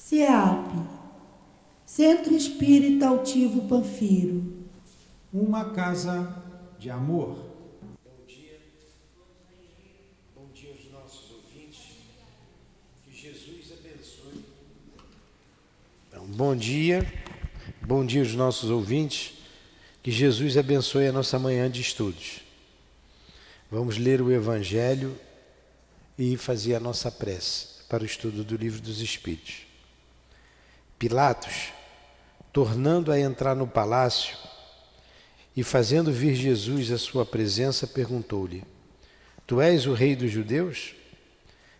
CEAP, Centro Espírita Altivo Panfiro. Uma casa de amor. Bom dia aos nossos ouvintes, que Jesus abençoe. Então, bom dia aos nossos ouvintes, que Jesus abençoe a nossa manhã de estudos. Vamos ler o Evangelho e fazer a nossa prece para o estudo do Livro dos Espíritos. Pilatos, tornando a entrar no palácio e fazendo vir Jesus à sua presença, perguntou-lhe: Tu és o rei dos judeus?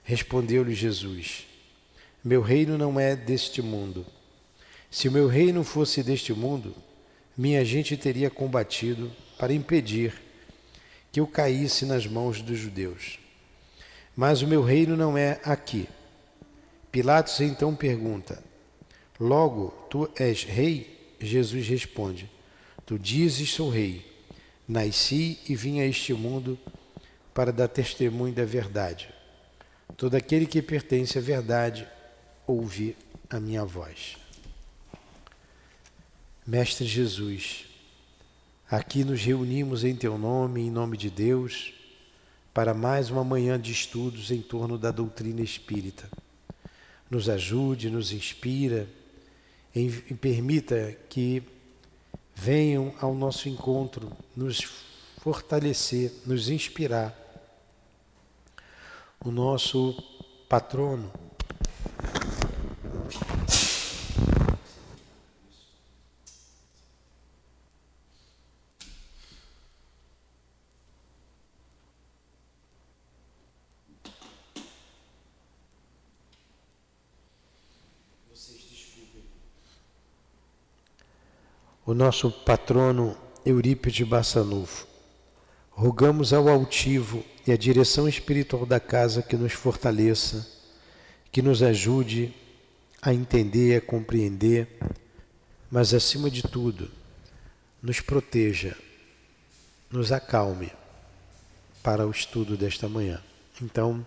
Respondeu-lhe Jesus: Meu reino não é deste mundo. Se o meu reino fosse deste mundo, minha gente teria combatido para impedir que eu caísse nas mãos dos judeus. Mas o meu reino não é aqui. Pilatos então pergunta: Logo, tu és rei? Jesus responde: Tu dizes, sou rei. Nasci e vim a este mundo para dar testemunho da verdade. Todo aquele que pertence à verdade ouve a minha voz. Mestre Jesus, aqui nos reunimos em Teu nome, em nome de Deus, para mais uma manhã de estudos em torno da doutrina espírita. Nos ajude, nos inspira, e permita que venham ao nosso encontro, nos fortalecer, nos inspirar. O nosso patrono, Eurípides Bassanufo, rogamos ao altivo e à direção espiritual da casa que nos fortaleça, que nos ajude a entender, a compreender, mas acima de tudo, nos proteja, nos acalme para o estudo desta manhã. Então,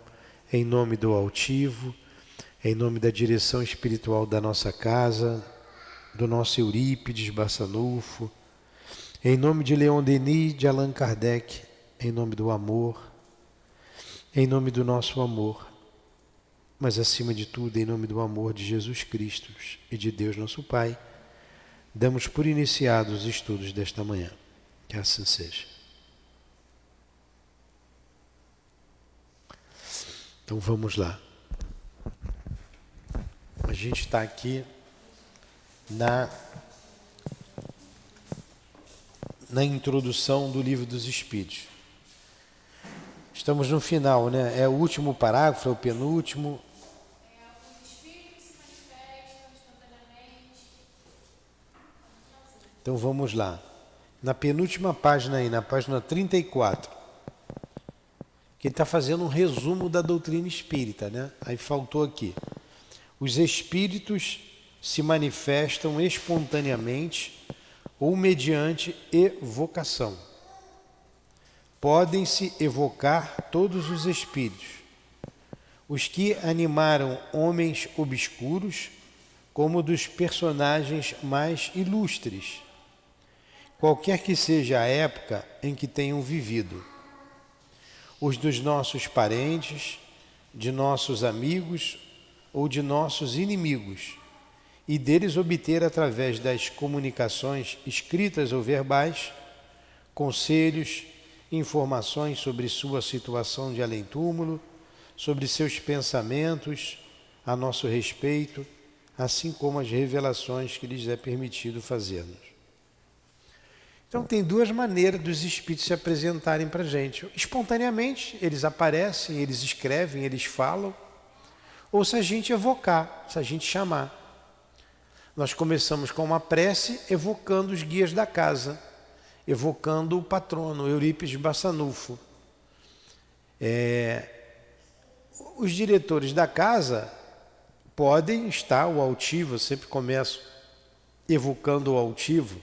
em nome do altivo, em nome da direção espiritual da nossa casa, do nosso Eurípides Bassanufo, em nome de Leon Denis, de Allan Kardec, em nome do amor, em nome do nosso amor, mas acima de tudo, em nome do amor de Jesus Cristo e de Deus nosso Pai, damos por iniciados os estudos desta manhã. Que assim seja. Então vamos lá. A gente está aqui na introdução do Livro dos Espíritos. Estamos no final, né? É o último parágrafo, é o penúltimo. Os espíritos se manifestam espontaneamente. Então vamos lá. Na penúltima página aí, na página 34, que ele está fazendo um resumo da doutrina espírita, né? Aí faltou aqui. Os espíritos se manifestam espontaneamente ou mediante evocação. Podem-se evocar todos os espíritos, os que animaram homens obscuros, como dos personagens mais ilustres, qualquer que seja a época em que tenham vivido, os dos nossos parentes, de nossos amigos ou de nossos inimigos, e deles obter, através das comunicações escritas ou verbais, conselhos, informações sobre sua situação de além-túmulo, sobre seus pensamentos a nosso respeito, assim como as revelações que lhes é permitido fazermos. Então tem duas maneiras dos espíritos se apresentarem para a gente. Espontaneamente, eles aparecem, eles escrevem, eles falam, ou se a gente evocar, se a gente chamar. Nós começamos com uma prece evocando os guias da casa, evocando o patrono, Eurípides Bassanufo. Os diretores da casa podem estar, o altivo, eu sempre começo evocando o altivo.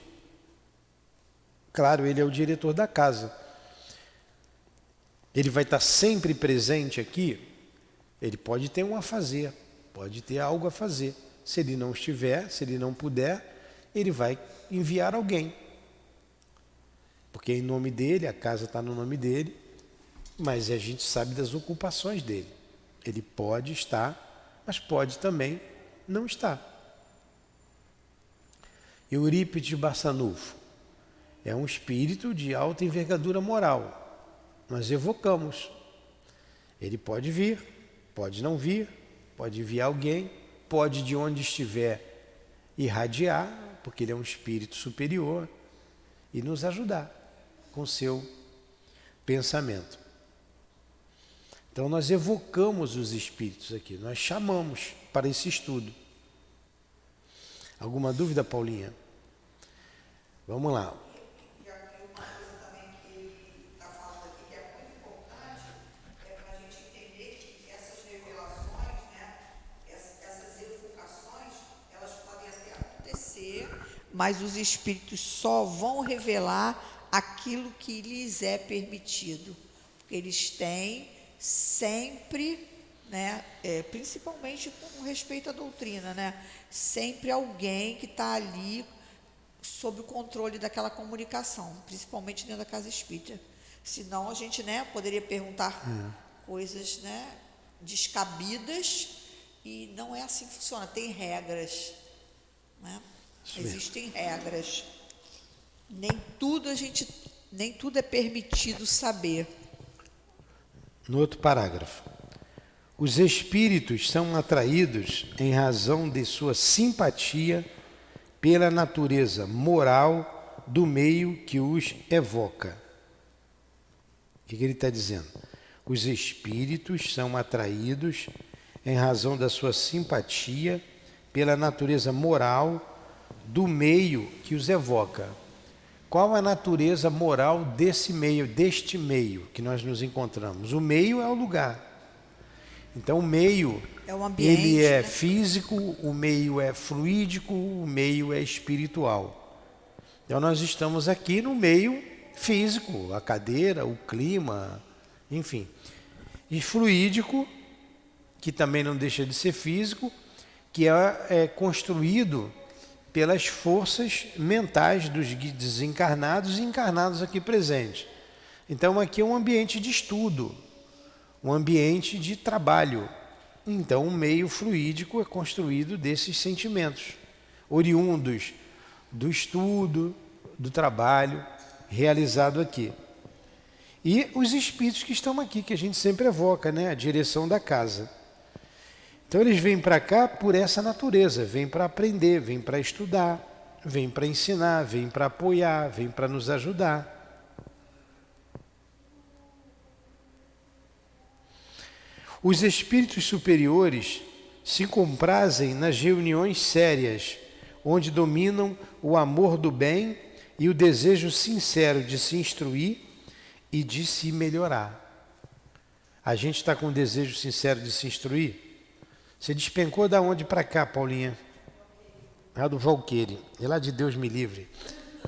Claro, ele é o diretor da casa. Ele vai estar sempre presente aqui. Ele pode ter um a fazer, pode ter algo a fazer. Se ele não estiver, se ele não puder, ele vai enviar alguém. Porque é em nome dele, a casa está no nome dele, mas a gente sabe das ocupações dele. Ele pode estar, mas pode também não estar. Eurípides Barçanufo é um espírito de alta envergadura moral. Nós evocamos. Ele pode vir, pode não vir, pode enviar alguém, pode de onde estiver irradiar, porque ele é um espírito superior, e nos ajudar com seu pensamento. Então nós evocamos os espíritos aqui, nós chamamos para esse estudo. Alguma dúvida, Paulinha? Vamos lá. E aqui uma coisa também que ele está falando aqui, que é muito importante, é para a gente entender que essas revelações, né, essas evocações, elas podem até acontecer, mas os espíritos só vão revelar aquilo que lhes é permitido, porque eles têm sempre, né, principalmente com respeito à doutrina, né, sempre alguém que está ali sob o controle daquela comunicação, principalmente dentro da casa espírita. Senão a gente, né, poderia perguntar coisas, né, descabidas, e não é assim que funciona, tem regras, né? Existem regras. Nem tudo é permitido saber. No outro parágrafo. Os espíritos são atraídos em razão de sua simpatia pela natureza moral do meio que os evoca. O que ele está dizendo? Os espíritos são atraídos em razão da sua simpatia pela natureza moral do meio que os evoca. Qual a natureza moral desse meio, deste meio que nós nos encontramos? O meio é o lugar. Então o meio, é o ambiente, ele é, né, físico, o meio é fluídico, o meio é espiritual. Então nós estamos aqui no meio físico, a cadeira, o clima, enfim. E fluídico, que também não deixa de ser físico, que é construído pelas forças mentais dos desencarnados e encarnados aqui presentes. Então aqui é um ambiente de estudo, um ambiente de trabalho. Então o meio fluídico é construído desses sentimentos, oriundos do estudo, do trabalho realizado aqui. E os espíritos que estão aqui, que a gente sempre evoca, né? A direção da casa. Então eles vêm para cá por essa natureza, vêm para aprender, vêm para estudar, vêm para ensinar, vêm para apoiar, vêm para nos ajudar. Os espíritos superiores se comprazem nas reuniões sérias, onde dominam o amor do bem e o desejo sincero de se instruir e de se melhorar. A gente está com o desejo sincero de se instruir? Você despencou da onde para cá, Paulinha? Lá do Valqueire. É lá de Deus me livre.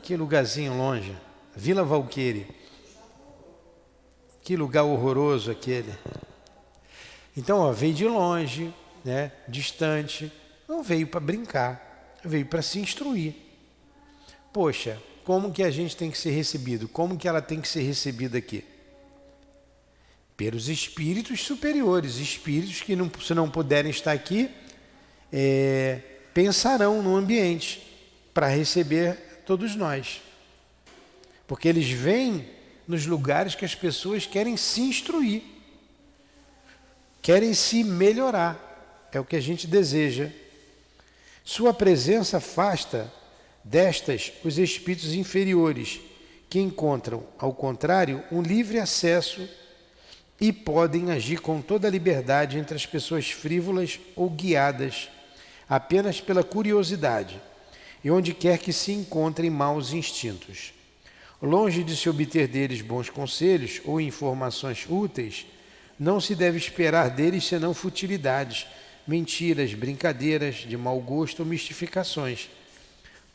Que lugarzinho longe. Vila Valqueire. Que lugar horroroso aquele. Então, ó, veio de longe, né, distante. Não veio para brincar. Veio para se instruir. Poxa, como que a gente tem que ser recebido? Como que ela tem que ser recebida aqui? Pelos espíritos superiores, espíritos que, não, se não puderem estar aqui, pensarão no ambiente para receber todos nós. Porque eles vêm nos lugares que as pessoas querem se instruir, querem se melhorar, é o que a gente deseja. Sua presença afasta destas os espíritos inferiores, que encontram, ao contrário, um livre acesso e podem agir com toda a liberdade entre as pessoas frívolas ou guiadas apenas pela curiosidade, e onde quer que se encontrem maus instintos. Longe de se obter deles bons conselhos ou informações úteis, não se deve esperar deles senão futilidades, mentiras, brincadeiras de mau gosto ou mistificações,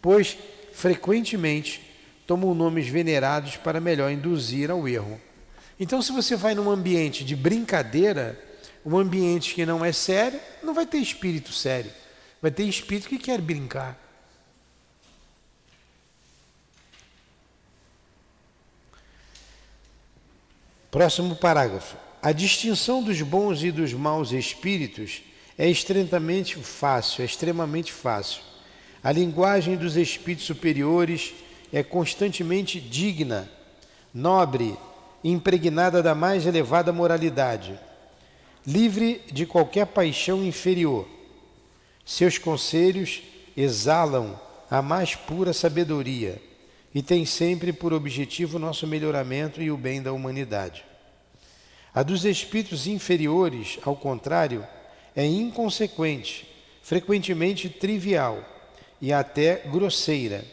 pois frequentemente tomam nomes venerados para melhor induzir ao erro. Então, se você vai num ambiente de brincadeira, um ambiente que não é sério, não vai ter espírito sério. Vai ter espírito que quer brincar. Próximo parágrafo. A distinção dos bons e dos maus espíritos é extremamente fácil. A linguagem dos espíritos superiores é constantemente digna, nobre, impregnada da mais elevada moralidade, livre de qualquer paixão inferior. Seus conselhos exalam a mais pura sabedoria e têm sempre por objetivo o nosso melhoramento e o bem da humanidade. A dos espíritos inferiores, ao contrário, é inconsequente, frequentemente trivial e até grosseira.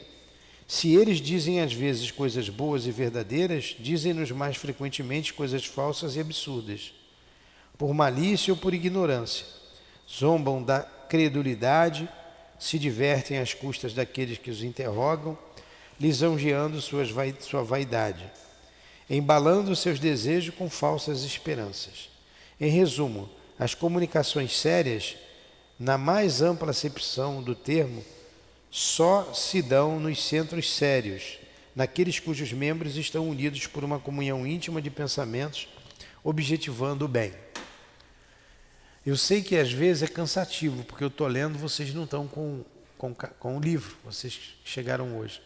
Se eles dizem às vezes coisas boas e verdadeiras, dizem-nos mais frequentemente coisas falsas e absurdas, por malícia ou por ignorância. Zombam da credulidade, se divertem às custas daqueles que os interrogam, lisonjeando sua vaidade, embalando seus desejos com falsas esperanças. Em resumo, as comunicações sérias, na mais ampla acepção do termo, só se dão nos centros sérios, naqueles cujos membros estão unidos por uma comunhão íntima de pensamentos, objetivando o bem. Eu sei que às vezes é cansativo, porque eu estou lendo, vocês não estão com o livro, vocês chegaram hoje.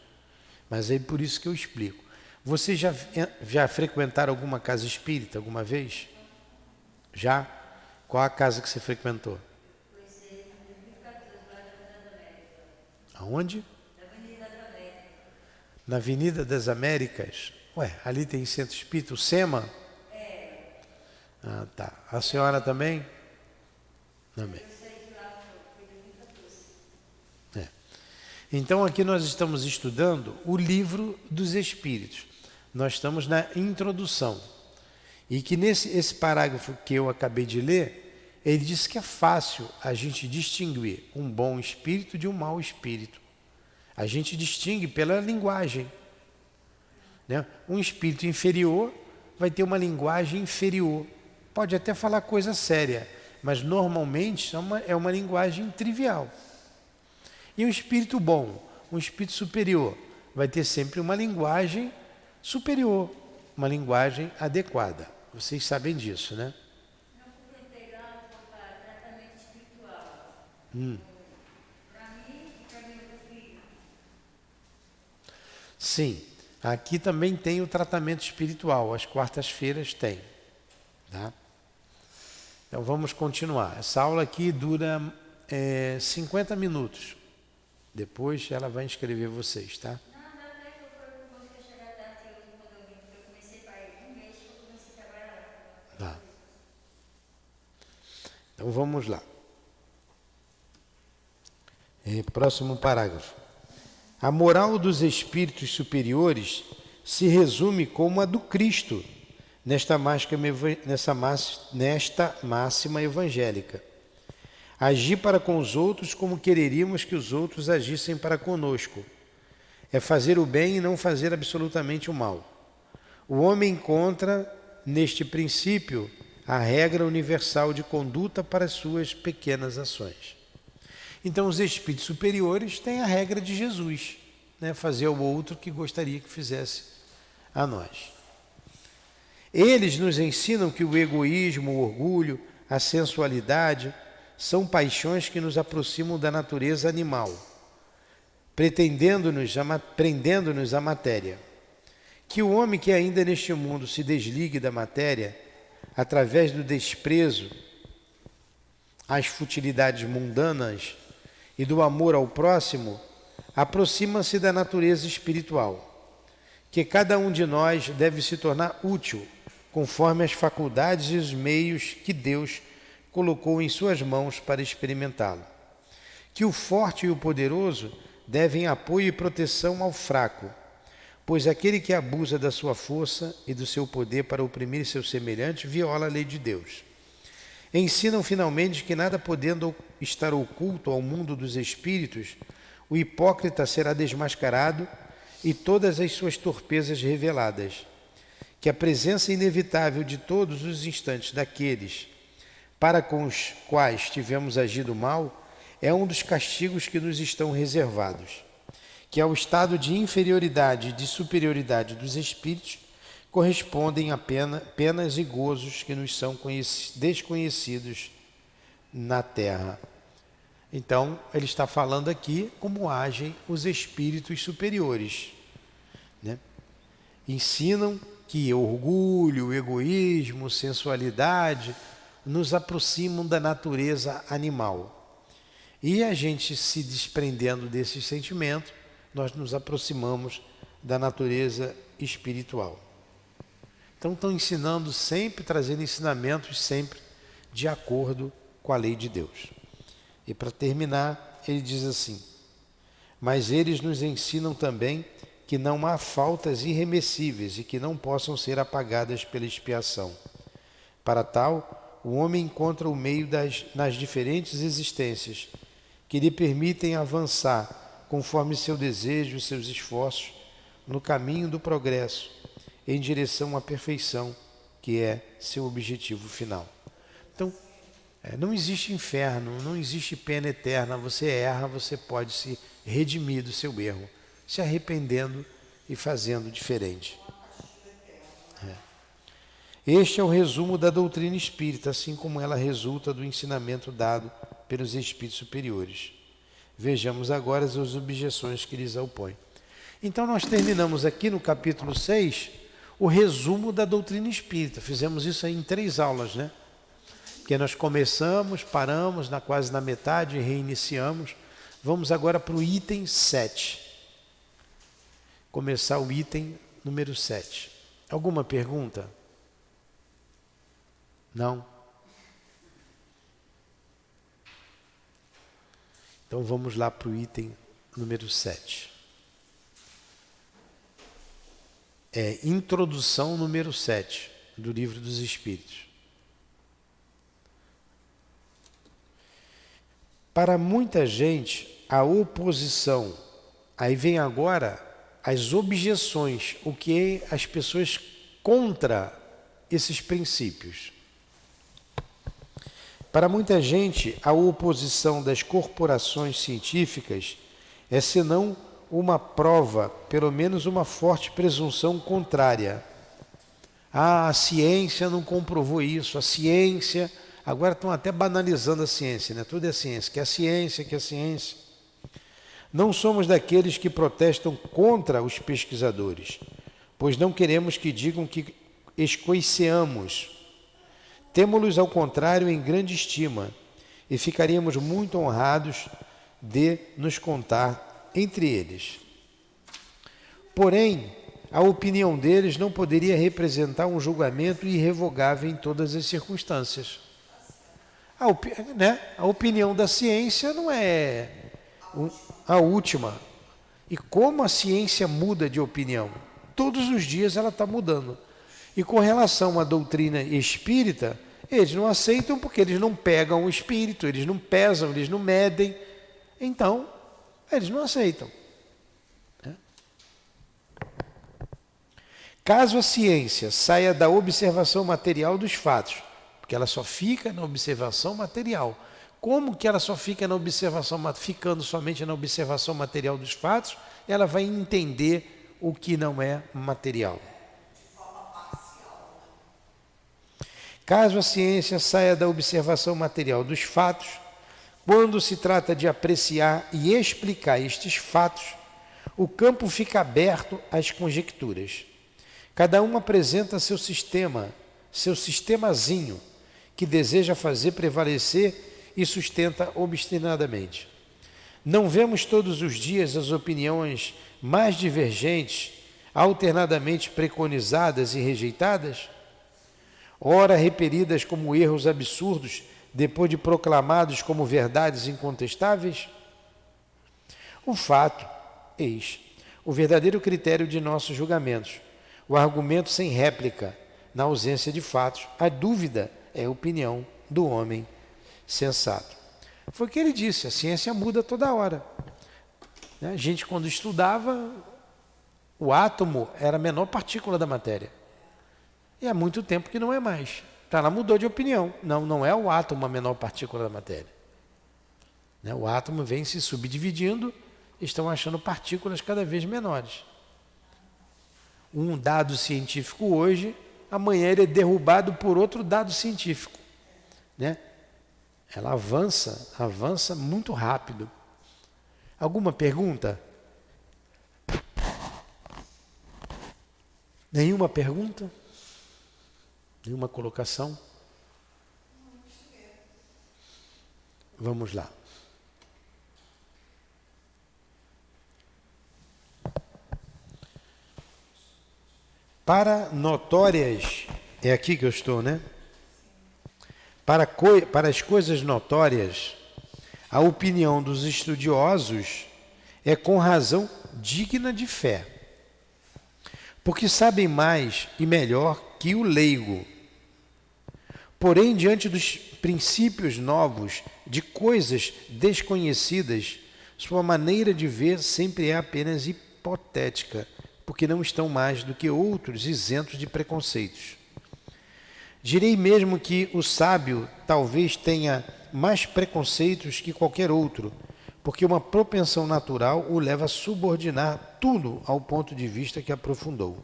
Mas é por isso que eu explico. Vocês já frequentaram alguma casa espírita alguma vez? Já? Qual a casa que você frequentou? Aonde? Na Avenida das Américas. Ué, ali tem centro espírita, o SEMA? Ah, tá. A senhora também? Também. É. Então aqui nós estamos estudando o livro dos Espíritos. Nós estamos na introdução. E que esse parágrafo que eu acabei de ler, ele diz que é fácil a gente distinguir um bom espírito de um mau espírito. A gente distingue pela linguagem, né? Um espírito inferior vai ter uma linguagem inferior. Pode até falar coisa séria, mas normalmente é uma linguagem trivial. E um espírito bom, um espírito superior, vai ter sempre uma linguagem superior, uma linguagem adequada. Vocês sabem disso, né? Não fui integrado para tratamento espiritual. Para mim e para meu filho. Sim, aqui também tem o tratamento espiritual, às quartas-feiras tem. Tá? Então vamos continuar. Essa aula aqui dura 50 minutos. Depois ela vai inscrever vocês, tá? Não, até que eu consegui chegar até aqui quando eu comecei para ir um mês que eu comecei a trabalhar. Tá. Então vamos lá. Próximo parágrafo. A moral dos espíritos superiores se resume como a do Cristo, nesta máxima evangélica. Agir para com os outros como quereríamos que os outros agissem para conosco. É fazer o bem e não fazer absolutamente o mal. O homem encontra, neste princípio, a regra universal de conduta para as suas pequenas ações. Então, os espíritos superiores têm a regra de Jesus, né? Fazer ao outro o que gostaria que fizesse a nós. Eles nos ensinam que o egoísmo, o orgulho, a sensualidade são paixões que nos aproximam da natureza animal, prendendo-nos à matéria. Que o homem que ainda neste mundo se desligue da matéria, através do desprezo às futilidades mundanas e do amor ao próximo, aproxima-se da natureza espiritual, que cada um de nós deve se tornar útil, conforme as faculdades e os meios que Deus colocou em suas mãos para experimentá-lo. Que o forte e o poderoso devem apoio e proteção ao fraco, pois aquele que abusa da sua força e do seu poder para oprimir seus semelhantes viola a lei de Deus. Ensinam finalmente que nada podendo estar oculto ao mundo dos espíritos, o hipócrita será desmascarado e todas as suas torpezas reveladas. Que a presença inevitável de todos os instantes daqueles para com os quais tivemos agido mal é um dos castigos que nos estão reservados, que ao estado de inferioridade e de superioridade dos espíritos correspondem a penas e gozos que nos são desconhecidos na terra. Então, ele está falando aqui como agem os espíritos superiores, né? Ensinam que orgulho, egoísmo, sensualidade nos aproximam da natureza animal. E a gente se desprendendo desses sentimentos, nós nos aproximamos da natureza espiritual. Então estão ensinando sempre, trazendo ensinamentos sempre de acordo com a lei de Deus. E para terminar, ele diz assim: mas eles nos ensinam também que não há faltas irremessíveis e que não possam ser apagadas pela expiação. Para tal, o homem encontra o meio nas diferentes existências que lhe permitem avançar conforme seu desejo e seus esforços no caminho do progresso, em direção à perfeição, que é seu objetivo final. Então, não existe inferno, não existe pena eterna. Você erra, você pode se redimir do seu erro, se arrependendo e fazendo diferente. Este é o resumo da doutrina espírita, assim como ela resulta do ensinamento dado pelos espíritos superiores. Vejamos agora as objeções que lhes opõem. Então nós terminamos aqui no capítulo 6 o resumo da doutrina espírita. Fizemos isso aí em 3 aulas, né? Porque nós começamos, paramos quase na metade e reiniciamos. Vamos agora para o item 7. Começar o item número 7. Alguma pergunta? Não? Então vamos lá para o item número 7. Introdução número 7 do Livro dos Espíritos. Para muita gente, a oposição, aí vem agora as objeções, o que as pessoas contra esses princípios. Para muita gente, a oposição das corporações científicas é senão uma prova, pelo menos uma forte presunção contrária. A ciência não comprovou isso, a ciência... Agora estão até banalizando a ciência, né? Tudo é ciência, que é ciência, que é ciência. Não somos daqueles que protestam contra os pesquisadores, pois não queremos que digam que escoiceamos. Temo-los, ao contrário, em grande estima, e ficaríamos muito honrados de nos contar entre eles. Porém, a opinião deles não poderia representar um julgamento irrevogável em todas as circunstâncias. A opinião da ciência não é a última. E como a ciência muda de opinião? Todos os dias ela está mudando. E com relação à doutrina espírita, eles não aceitam porque eles não pegam o espírito, eles não pesam, eles não medem. Então, eles não aceitam. Caso a ciência saia da observação material dos fatos, porque ela só fica na observação material. Como que ela só fica na observação, ficando somente na observação material dos fatos, ela vai entender o que não é material. Caso a ciência saia da observação material dos fatos, quando se trata de apreciar e explicar estes fatos, o campo fica aberto às conjecturas. Cada um apresenta seu sistemazinho, que deseja fazer prevalecer e sustenta obstinadamente. Não vemos todos os dias as opiniões mais divergentes, alternadamente preconizadas e rejeitadas? Ora repelidas como erros absurdos, depois de proclamados como verdades incontestáveis? O fato, eis, o verdadeiro critério de nossos julgamentos, o argumento sem réplica, na ausência de fatos, a dúvida é a opinião do homem sensato. Foi o que ele disse, a ciência muda toda hora. A gente, quando estudava, o átomo era a menor partícula da matéria. E há muito tempo que não é mais. Então ela mudou de opinião. Não é o átomo a menor partícula da matéria. né? O átomo vem se subdividindo, estão achando partículas cada vez menores. Um dado científico hoje, amanhã ele é derrubado por outro dado científico, né? Ela avança muito rápido. Alguma pergunta? Nenhuma pergunta? Nenhuma colocação? Vamos lá. Para notórias, é aqui que eu estou, né? Para as coisas notórias, a opinião dos estudiosos é com razão digna de fé, porque sabem mais e melhor que o leigo. Porém, diante dos princípios novos de coisas desconhecidas, sua maneira de ver sempre é apenas hipotética, porque não estão mais do que outros isentos de preconceitos. Direi mesmo que o sábio talvez tenha mais preconceitos que qualquer outro, porque uma propensão natural o leva a subordinar tudo ao ponto de vista que aprofundou.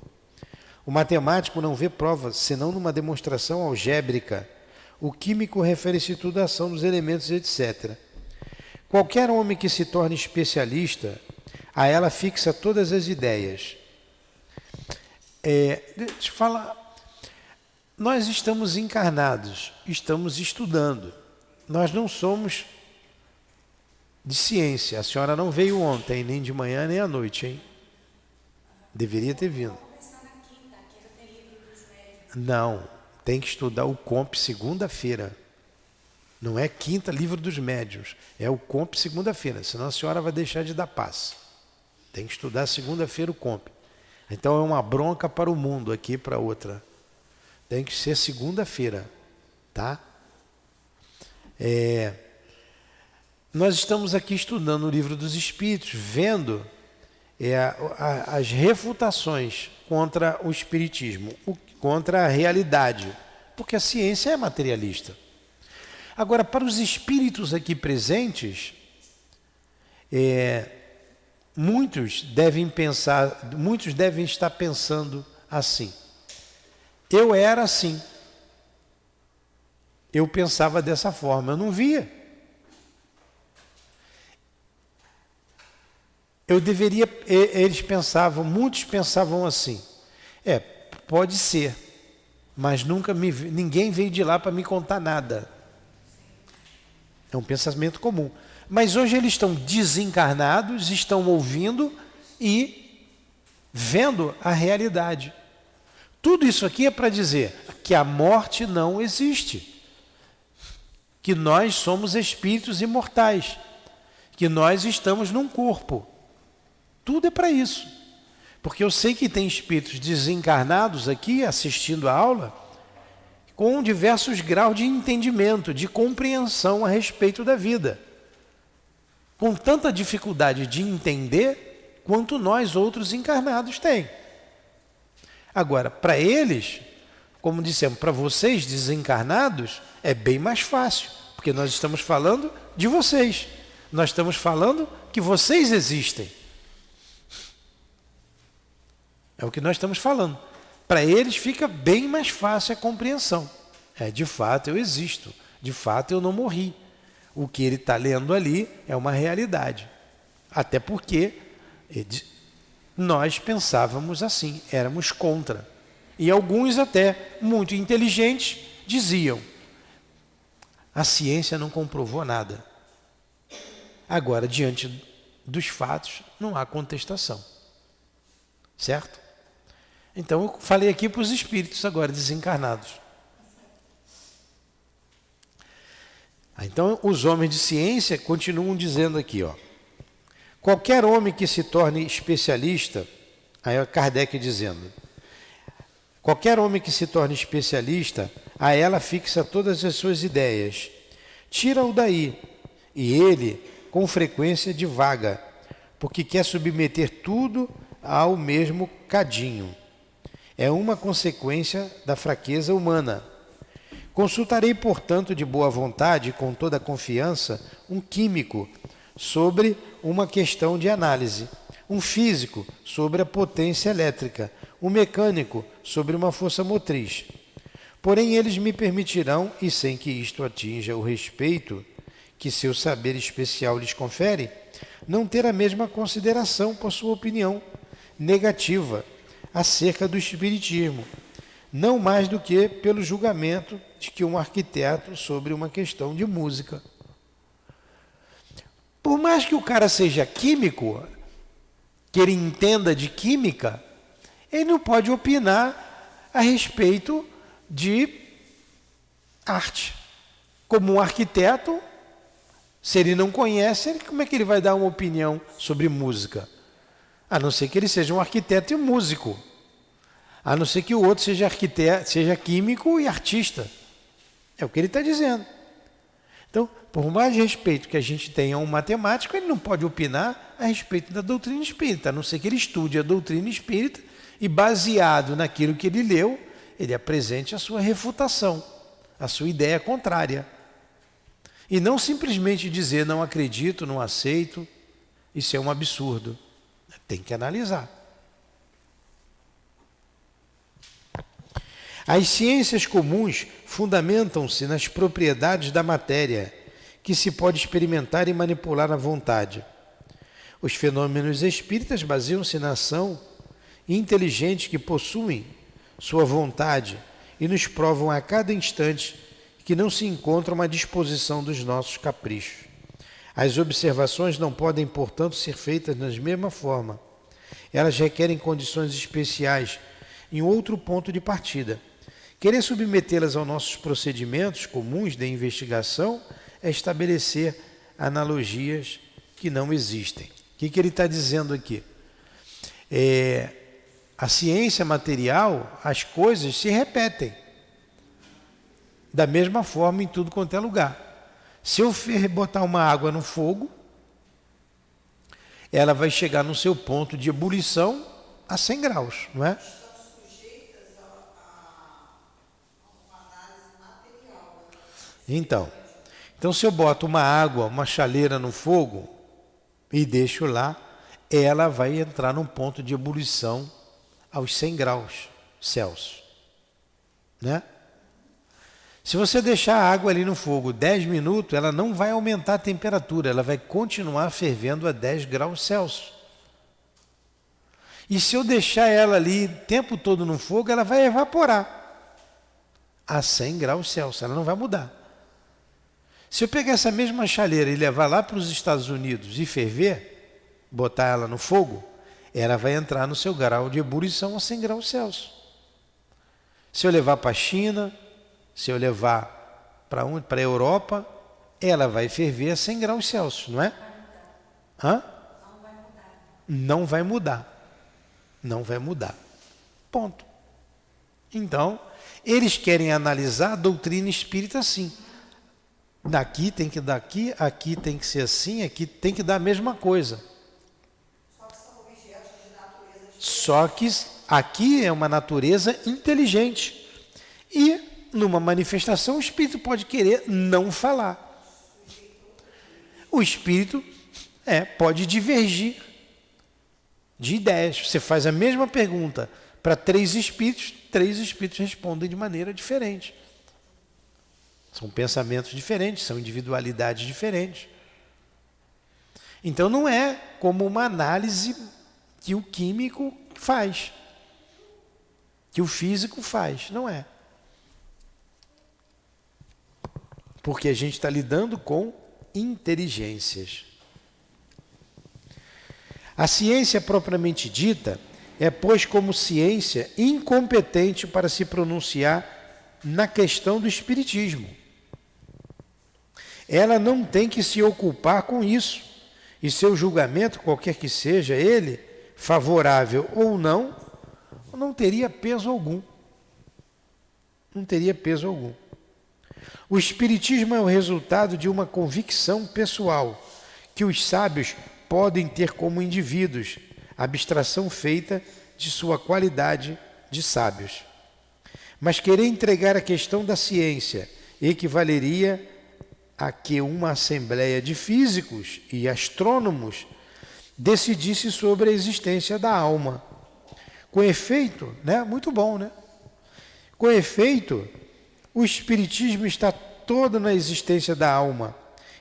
O matemático não vê prova senão numa demonstração algébrica. O químico refere-se tudo à ação dos elementos, etc. Qualquer homem que se torne especialista, a ela fixa todas as ideias. Deixa eu falar. Nós estamos encarnados, estamos estudando. Nós não somos de ciência. A senhora não veio ontem, nem de manhã, nem à noite, hein? Deveria ter vindo. Não, tem que estudar o COMP segunda-feira. Não é quinta, livro dos médiuns. É o COMP segunda-feira, senão a senhora vai deixar de dar passe. Tem que estudar segunda-feira o COMP. Então é uma bronca para o mundo aqui, para outra. Tem que ser segunda-feira, tá? Nós estamos aqui estudando o Livro dos Espíritos, vendo as refutações contra o Espiritismo, contra a realidade, porque a ciência é materialista. Agora, para os espíritos aqui presentes, muitos devem estar pensando assim. Eu era assim. Eu pensava dessa forma, eu não via. Muitos pensavam assim. Pode ser, mas ninguém veio de lá para me contar nada. É um pensamento comum. Mas hoje eles estão desencarnados, estão ouvindo e vendo a realidade. Tudo isso aqui é para dizer que a morte não existe, que nós somos espíritos imortais, que nós estamos num corpo. Tudo é para isso. Porque eu sei que tem espíritos desencarnados aqui assistindo a aula com diversos graus de entendimento, de compreensão a respeito da vida, com tanta dificuldade de entender quanto nós outros encarnados têm. Agora, para eles, como dissemos, para vocês desencarnados, é bem mais fácil, porque nós estamos falando de vocês. Nós estamos falando que vocês existem. É o que nós estamos falando. Para eles fica bem mais fácil a compreensão. De fato eu existo, de fato eu não morri. O que ele está lendo ali é uma realidade. Até porque nós pensávamos assim, éramos contra. E alguns até, muito inteligentes, diziam: a ciência não comprovou nada. Agora, diante dos fatos, não há contestação. Certo? Então, eu falei aqui para os espíritos agora desencarnados. Então, os homens de ciência continuam dizendo aqui, qualquer homem que se torne especialista, aí é Kardec dizendo, qualquer homem que se torne especialista, a ela fixa todas as suas ideias, tira-o daí, e ele, com frequência, divaga, porque quer submeter tudo ao mesmo cadinho. É uma consequência da fraqueza humana. Consultarei, portanto, de boa vontade e com toda a confiança, um químico sobre uma questão de análise, um físico sobre a potência elétrica, um mecânico sobre uma força motriz. Porém, eles me permitirão, e sem que isto atinja o respeito que seu saber especial lhes confere, não ter a mesma consideração por sua opinião negativa acerca do espiritismo, não mais do que pelo julgamento de que um arquiteto sobre uma questão de música. Por mais que o cara seja químico, que ele entenda de química, ele não pode opinar a respeito de arte. Como um arquiteto, se ele não conhece, como é que ele vai dar uma opinião sobre música? A não ser que ele seja um arquiteto e músico. A não ser que o outro seja arquiteto, seja químico e artista. É o que ele está dizendo. Então, por mais respeito que a gente tenha a um matemático, ele não pode opinar a respeito da doutrina espírita, a não ser que ele estude a doutrina espírita e, baseado naquilo que ele leu, ele apresente a sua refutação, a sua ideia contrária. E não simplesmente dizer não acredito, não aceito, isso é um absurdo. Tem que analisar. As ciências comuns fundamentam-se nas propriedades da matéria, que se pode experimentar e manipular à vontade. Os fenômenos espíritas baseiam-se na ação inteligente que possuem sua vontade e nos provam a cada instante que não se encontram à disposição dos nossos caprichos. As observações não podem, portanto, ser feitas da mesma forma. Elas requerem condições especiais em outro ponto de partida. Querer submetê-las aos nossos procedimentos comuns de investigação é estabelecer analogias que não existem. O que ele está dizendo aqui? A ciência material, as coisas se repetem da mesma forma em tudo quanto é lugar. Se eu botar uma água no fogo, ela vai chegar no seu ponto de ebulição a 100 graus, não é? Então, se eu boto uma água, uma chaleira no fogo e deixo lá, ela vai entrar num ponto de ebulição aos 100 graus Celsius, né? Se você deixar a água ali no fogo 10 minutos, ela não vai aumentar a temperatura, ela vai continuar fervendo a 10 graus Celsius. E se eu deixar ela ali o tempo todo no fogo, ela vai evaporar a 100 graus Celsius, ela não vai mudar. Se eu pegar essa mesma chaleira e levar lá para os Estados Unidos e ferver, botar ela no fogo, ela vai entrar no seu grau de ebulição a 100 graus Celsius. Se eu levar para a China, se eu levar para a Europa, ela vai ferver a 100 graus Celsius, não é? Hã? Não vai mudar. Não vai mudar. Ponto. Então, eles querem analisar a doutrina espírita assim. Daqui tem que dar aqui, aqui tem que ser assim, aqui tem que dar a mesma coisa. Só que aqui é uma natureza inteligente. E numa manifestação o espírito pode querer não falar. O espírito pode divergir de ideias. Você faz a mesma pergunta para 3 espíritos respondem de maneira diferente. São pensamentos diferentes, são individualidades diferentes. Então não é como uma análise que o químico faz, que o físico faz, não é. Porque a gente está lidando com inteligências. A ciência propriamente dita é, pois, como ciência, incompetente para se pronunciar na questão do espiritismo. Ela não tem que se ocupar com isso, e seu julgamento, qualquer que seja ele, favorável ou não teria peso algum. Não teria peso algum. O espiritismo é o resultado de uma convicção pessoal que os sábios podem ter como indivíduos, abstração feita de sua qualidade de sábios. Mas querer entregar a questão da ciência equivaleria a que uma assembleia de físicos e astrônomos decidisse sobre a existência da alma. Com efeito, né? Muito bom, né? Com efeito, o espiritismo está todo na existência da alma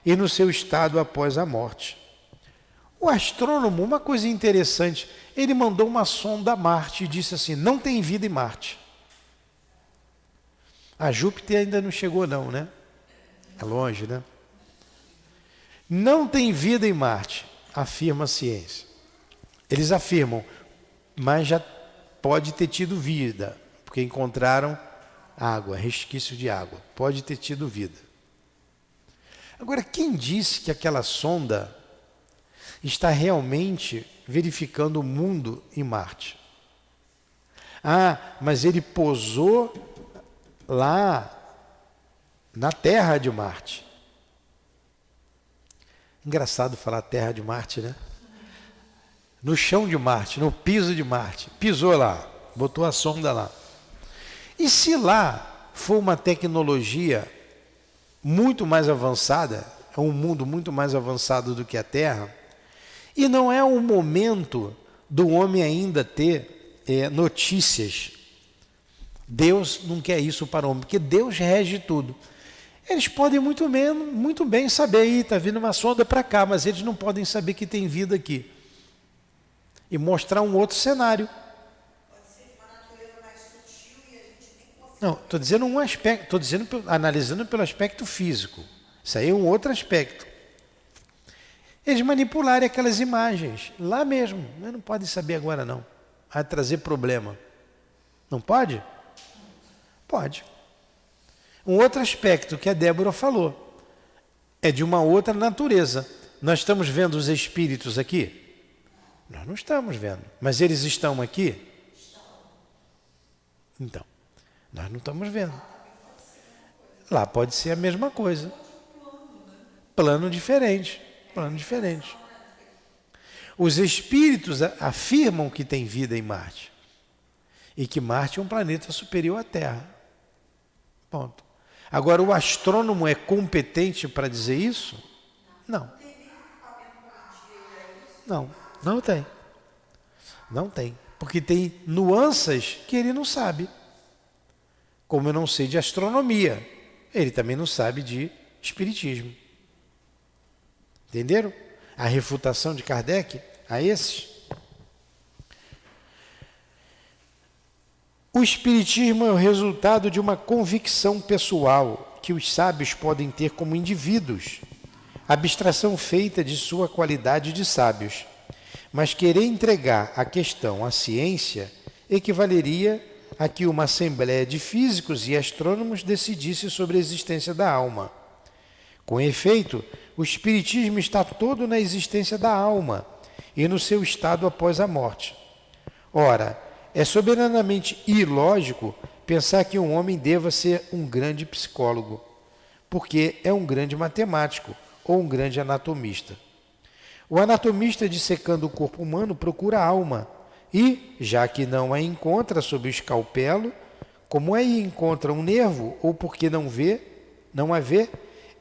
e no seu estado após a morte. O astrônomo, uma coisa interessante, ele mandou uma sonda a Marte e disse assim: não tem vida em Marte. A Júpiter ainda não chegou não, né? É longe, né? Não tem vida em Marte, afirma a ciência. Eles afirmam, mas já pode ter tido vida, porque encontraram água, resquício de água. Pode ter tido vida. Agora, quem disse que aquela sonda está realmente verificando o mundo em Marte? Ah, mas ele pousou lá na Terra de Marte. Engraçado falar Terra de Marte, né? No chão de Marte, no piso de Marte. Pisou lá, botou a sonda lá. E se lá for uma tecnologia muito mais avançada, é um mundo muito mais avançado do que a Terra, e não é o momento do homem ainda ter notícias. Deus não quer isso para o homem, porque Deus rege tudo. Eles podem muito bem saber, aí está vindo uma sonda para cá, mas eles não podem saber que tem vida aqui. E mostrar um outro cenário. Pode ser uma natureza mais sutil e a gente nem consegue. Não, estou dizendo um aspecto, estou dizendo, analisando pelo aspecto físico. Isso aí é um outro aspecto. Eles manipularem aquelas imagens, lá mesmo. Mas não podem saber agora não. Vai trazer problema. Não pode? Pode. Um outro aspecto que a Débora falou é de uma outra natureza. Nós estamos vendo os espíritos aqui? Nós não estamos vendo. Mas eles estão aqui? Então, nós não estamos vendo. Lá pode ser a mesma coisa. Plano diferente. Plano diferente. Os espíritos afirmam que tem vida em Marte. E que Marte é um planeta superior à Terra. Ponto. Agora, o astrônomo é competente para dizer isso? Não. Não tem. Não tem. Porque tem nuances que ele não sabe. Como eu não sei de astronomia, ele também não sabe de espiritismo. Entenderam? A refutação de Kardec a esses. O espiritismo é o resultado de uma convicção pessoal que os sábios podem ter como indivíduos, abstração feita de sua qualidade de sábios. Mas querer entregar a questão à ciência equivaleria a que uma assembleia de físicos e astrônomos decidisse sobre a existência da alma. Com efeito, o espiritismo está todo na existência da alma e no seu estado após a morte. Ora, é soberanamente ilógico pensar que um homem deva ser um grande psicólogo, porque é um grande matemático ou um grande anatomista. O anatomista, dissecando o corpo humano, procura a alma e, já que não a encontra sob o escalpelo, como aí encontra um nervo ou porque não a vê,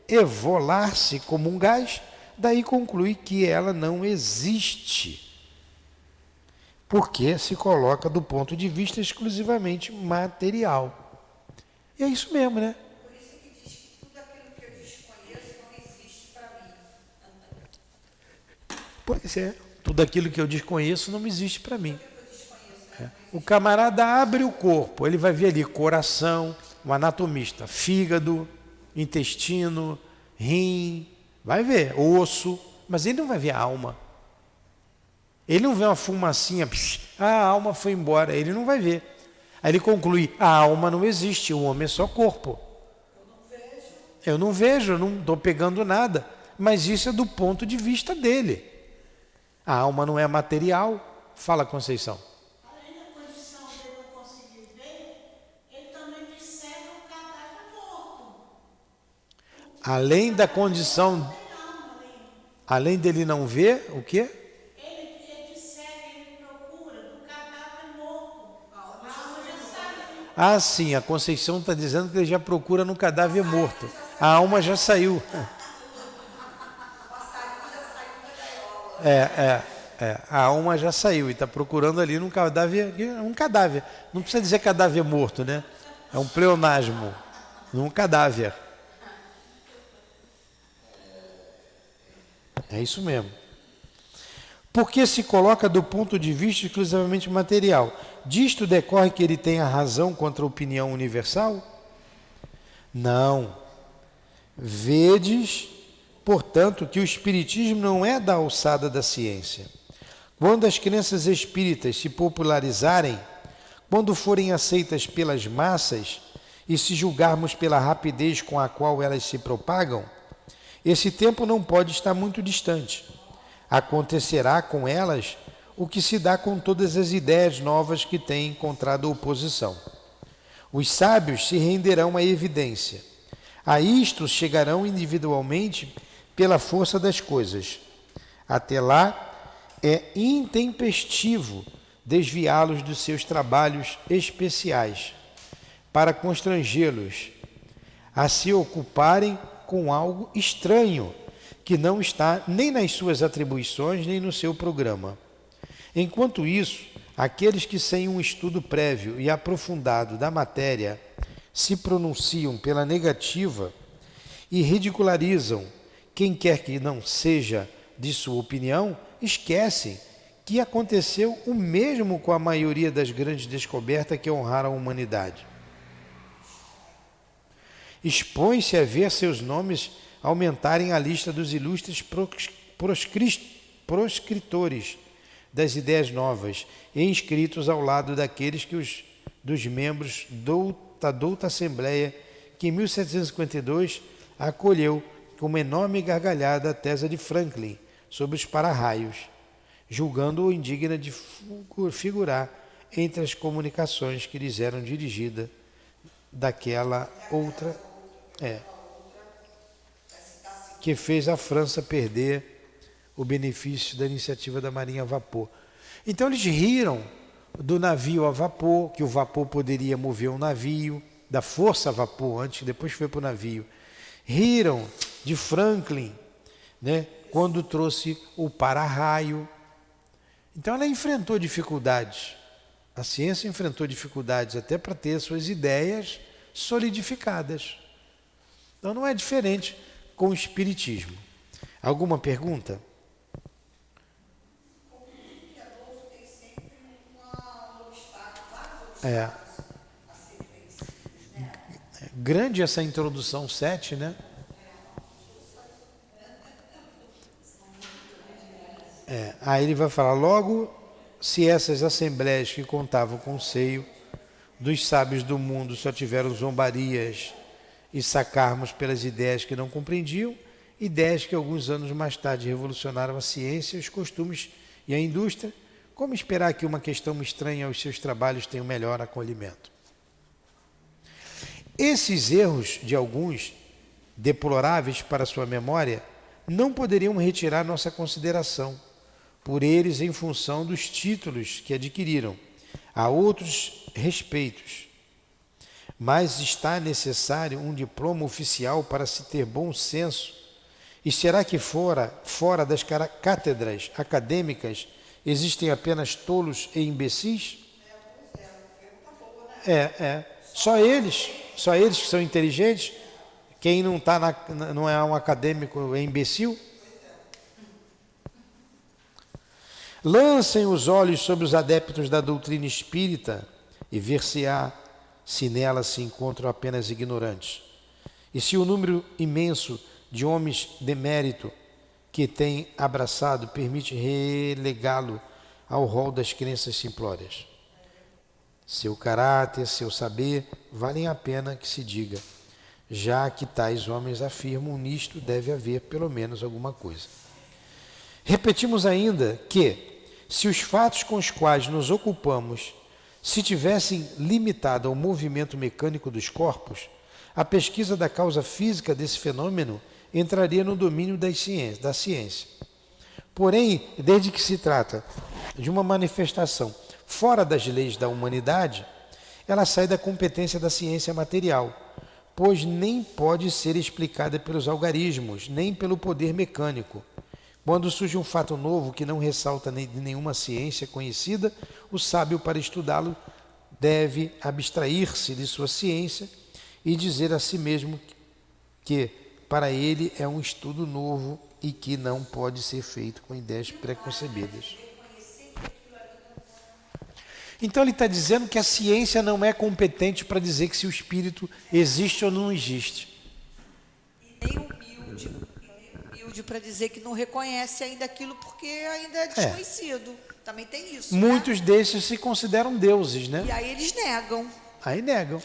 evolar-se como um gás, daí conclui que ela não existe. Porque se coloca do ponto de vista exclusivamente material. E é isso mesmo, né? Por isso que diz que tudo aquilo que eu desconheço não existe para mim. Pois é, tudo aquilo que eu desconheço não existe para mim. O camarada abre o corpo, ele vai ver ali coração, um anatomista, fígado, intestino, rim, vai ver, osso, mas ele não vai ver a alma. Ele não vê uma fumacinha, a alma foi embora, ele não vai ver. Aí ele conclui, a alma não existe, o homem é só corpo. Eu não vejo, eu não estou pegando nada, mas isso é do ponto de vista dele. A alma não é material. Fala, Conceição. Além da condição dele não conseguir ver, ele também disseca o cadáver morto. Além da condição, além dele não ver, o quê? Ele disseca, ele procura do cadáver morto. A alma já sabe. Ah, sim, a Conceição está dizendo que ele já procura no cadáver morto. A alma já saiu. A alma já saiu e está procurando ali num cadáver, um cadáver. Não precisa dizer cadáver morto, né? É um pleonasmo, num cadáver. É isso mesmo. Porque se coloca do ponto de vista exclusivamente material. Disto decorre que ele tenha razão contra a opinião universal? Não. Vedes, portanto, que o espiritismo não é da alçada da ciência. Quando as crenças espíritas se popularizarem, quando forem aceitas pelas massas e se julgarmos pela rapidez com a qual elas se propagam, esse tempo não pode estar muito distante. Acontecerá com elas o que se dá com todas as ideias novas que têm encontrado oposição. Os sábios se renderão à evidência. A isto chegarão individualmente pela força das coisas. Até lá, é intempestivo desviá-los dos seus trabalhos especiais, para constrangê-los a se ocuparem com algo estranho, que não está nem nas suas atribuições, nem no seu programa. Enquanto isso, aqueles que sem um estudo prévio e aprofundado da matéria se pronunciam pela negativa e ridicularizam quem quer que não seja de sua opinião, esquecem que aconteceu o mesmo com a maioria das grandes descobertas que honraram a humanidade. Expõe-se a ver seus nomes aumentarem a lista dos ilustres proscritores das ideias novas e inscritos ao lado daqueles dos membros da douta Assembleia que em 1752 acolheu com uma enorme gargalhada a tese de Franklin sobre os para-raios, julgando-o indigna de figurar entre as comunicações que lhes eram dirigidas daquela outra que fez a França perder o benefício da iniciativa da Marinha a vapor. Então eles riram do navio a vapor, que o vapor poderia mover um navio, da força a vapor, antes, depois foi para o navio. Riram de Franklin, né, quando trouxe o para-raio. Então ela enfrentou dificuldades. A ciência enfrentou dificuldades até para ter suas ideias solidificadas. Então não é diferente com o espiritismo. Alguma pergunta? Grande essa introdução 7, né? Aí ele vai falar, logo, se essas assembleias que contavam com o seio dos sábios do mundo só tiveram zombarias e sacarmos pelas ideias que não compreendiam, ideias que alguns anos mais tarde revolucionaram a ciência, os costumes e a indústria, como esperar que uma questão estranha aos seus trabalhos tenha um melhor acolhimento? Esses erros de alguns, deploráveis para sua memória, não poderiam retirar nossa consideração por eles em função dos títulos que adquiriram, a outros respeitos. Mas está necessário um diploma oficial para se ter bom senso? E será que fora das cátedras acadêmicas existem apenas tolos e imbecis? Só eles que são inteligentes? Quem não é um acadêmico é imbecil? Lancem os olhos sobre os adeptos da doutrina espírita e ver-se-á se nela se encontram apenas ignorantes. E se o número imenso de homens de mérito que tem abraçado permite relegá-lo ao rol das crenças simplórias. Seu caráter, seu saber, valem a pena que se diga, já que tais homens afirmam nisto deve haver pelo menos alguma coisa. Repetimos ainda que, se os fatos com os quais nos ocupamos se tivessem limitado ao movimento mecânico dos corpos, a pesquisa da causa física desse fenômeno entraria no domínio da ciência. Porém, desde que se trata de uma manifestação fora das leis da humanidade, ela sai da competência da ciência material, pois nem pode ser explicada pelos algarismos, nem pelo poder mecânico. Quando surge um fato novo que não ressalta de nenhuma ciência conhecida, o sábio, para estudá-lo, deve abstrair-se de sua ciência e dizer a si mesmo que para ele é um estudo novo e que não pode ser feito com ideias preconcebidas. Então ele está dizendo que a ciência não é competente para dizer que se o espírito existe ou não existe. E nem humilde para dizer que não reconhece ainda aquilo porque ainda é desconhecido. Também tem isso. Muitos desses se consideram deuses, né? E aí eles negam. Aí negam.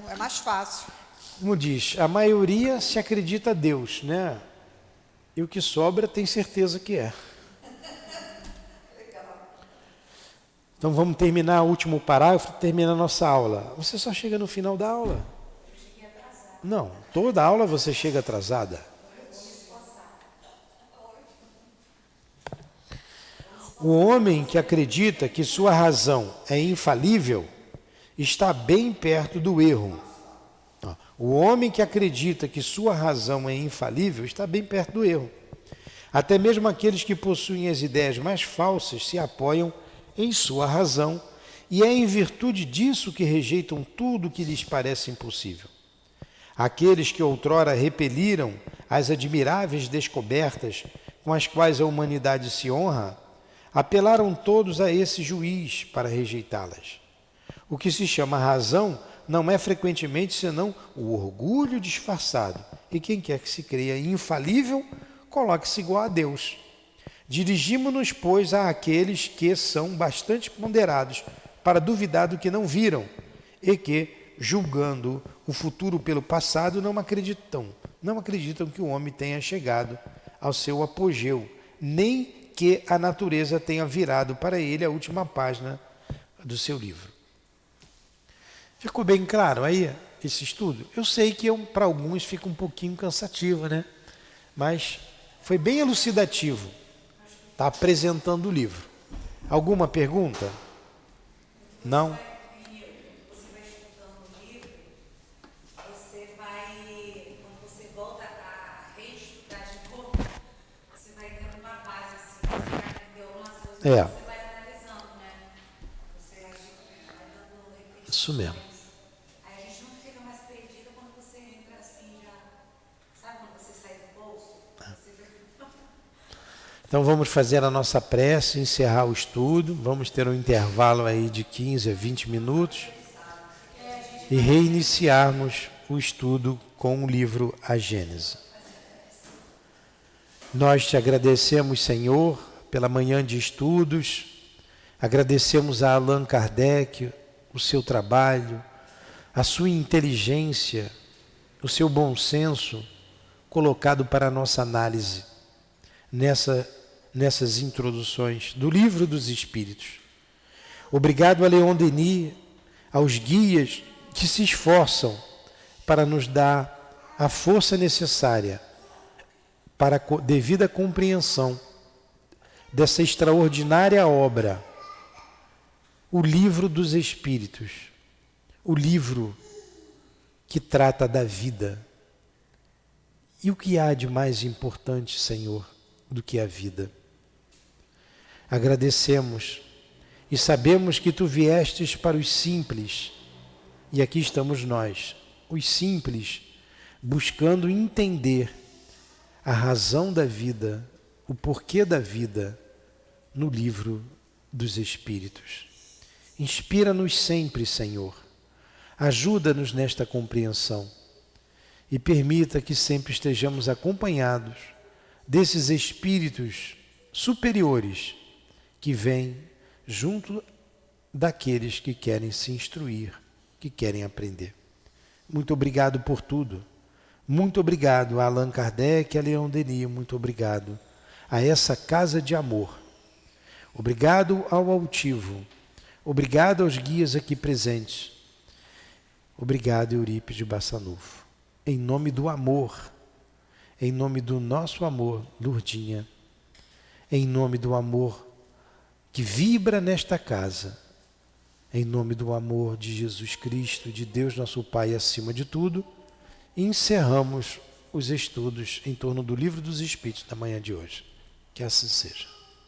É mais fácil. Como diz, a maioria se acredita a Deus, né? E o que sobra tem certeza que é. Então vamos terminar o último parágrafo, termina a nossa aula. Você só chega no final da aula? Eu cheguei atrasada. Não, toda aula você chega atrasada. O homem que acredita que sua razão é infalível está bem perto do erro. O homem que acredita que sua razão é infalível está bem perto do erro. Até mesmo aqueles que possuem as ideias mais falsas se apoiam em sua razão, e é em virtude disso que rejeitam tudo que lhes parece impossível. Aqueles que outrora repeliram as admiráveis descobertas com as quais a humanidade se honra, apelaram todos a esse juiz para rejeitá-las. O que se chama razão não é frequentemente senão o orgulho disfarçado, e quem quer que se creia infalível, coloque-se igual a Deus. Dirigimo-nos, pois, àqueles que são bastante ponderados para duvidar do que não viram e que, julgando o futuro pelo passado, não acreditam que o homem tenha chegado ao seu apogeu, nem que a natureza tenha virado para ele a última página do seu livro. Ficou bem claro aí esse estudo? Eu sei que para alguns fica um pouquinho cansativo, né? Mas foi bem elucidativo. Está apresentando o livro. Alguma pergunta? Não? Você vai estudando o livro, você vai, quando você volta a reestudar de novo, você vai tendo uma base assim, você vai aprender algumas coisas, você vai analisando, né? Você vai dando repetições. Isso mesmo. Aí a gente não fica mais perdida quando você entra assim já. Sabe quando você sai do bolso? Você vai... Então vamos fazer a nossa prece, encerrar o estudo, vamos ter um intervalo aí de 15 a 20 minutos e reiniciarmos o estudo com o livro A Gênese. Nós te agradecemos, Senhor, pela manhã de estudos, agradecemos a Allan Kardec, o seu trabalho, a sua inteligência, o seu bom senso colocado para a nossa análise nessas introduções do Livro dos Espíritos. Obrigado a Leon Denis, aos guias que se esforçam para nos dar a força necessária para a devida compreensão dessa extraordinária obra, o Livro dos Espíritos, o livro que trata da vida. E o que há de mais importante, Senhor, do que a vida? Agradecemos e sabemos que Tu viestes para os simples, e aqui estamos nós, os simples, buscando entender a razão da vida, o porquê da vida, no Livro dos Espíritos. Inspira-nos sempre, Senhor, ajuda-nos nesta compreensão e permita que sempre estejamos acompanhados desses espíritos superiores que vêm junto daqueles que querem se instruir, que querem aprender. Muito obrigado por tudo. Muito obrigado a Allan Kardec e a Leon Denis. Muito obrigado a essa casa de amor. Obrigado ao altivo. Obrigado aos guias aqui presentes. Obrigado, Eurípides Bassanufo. Em nome do amor, em nome do nosso amor, Lourdinha, em nome do amor que vibra nesta casa, em nome do amor de Jesus Cristo, de Deus nosso Pai acima de tudo, encerramos os estudos em torno do Livro dos Espíritos da manhã de hoje. Que assim seja.